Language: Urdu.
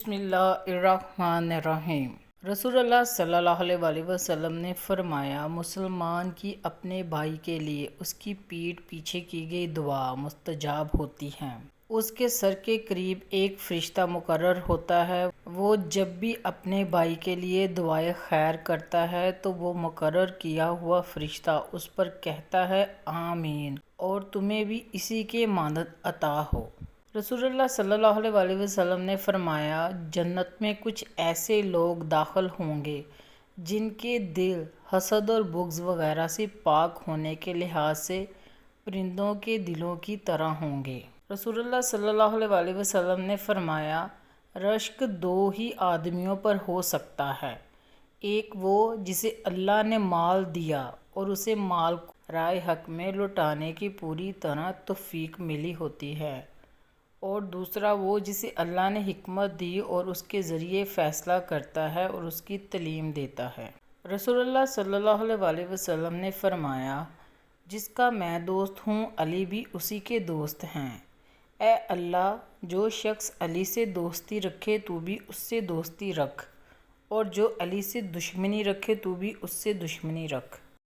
بسم اللہ الرحمن الرحیم۔ رسول اللہ صلی اللہ علیہ وسلم نے فرمایا، مسلمان کی اپنے بھائی کے لیے اس کی پیٹھ پیچھے کی گئی دعا مستجاب ہوتی ہے۔ اس کے سر کے قریب ایک فرشتہ مقرر ہوتا ہے۔ وہ جب بھی اپنے بھائی کے لیے دعائے خیر کرتا ہے تو وہ مقرر کیا ہوا فرشتہ اس پر کہتا ہے آمین، اور تمہیں بھی اسی کے مانند عطا ہو۔ رسول اللہ صلی اللہ علیہ وسلم نے فرمایا، جنت میں کچھ ایسے لوگ داخل ہوں گے جن کے دل حسد اور بغض وغیرہ سے پاک ہونے کے لحاظ سے پرندوں کے دلوں کی طرح ہوں گے۔ رسول اللہ صلی اللہ علیہ وسلم نے فرمایا، رشک دو ہی آدمیوں پر ہو سکتا ہے، ایک وہ جسے اللہ نے مال دیا اور اسے مال کو رائے حق میں لوٹانے کی پوری طرح توفیق ملی ہوتی ہے، اور دوسرا وہ جسے اللہ نے حکمت دی اور اس کے ذریعے فیصلہ کرتا ہے اور اس کی تعلیم دیتا ہے۔ رسول اللہ صلی اللہ علیہ وسلم نے فرمایا، جس کا میں دوست ہوں علی بھی اسی کے دوست ہیں۔ اے اللہ، جو شخص علی سے دوستی رکھے تو بھی اس سے دوستی رکھ، اور جو علی سے دشمنی رکھے تو بھی اس سے دشمنی رکھ۔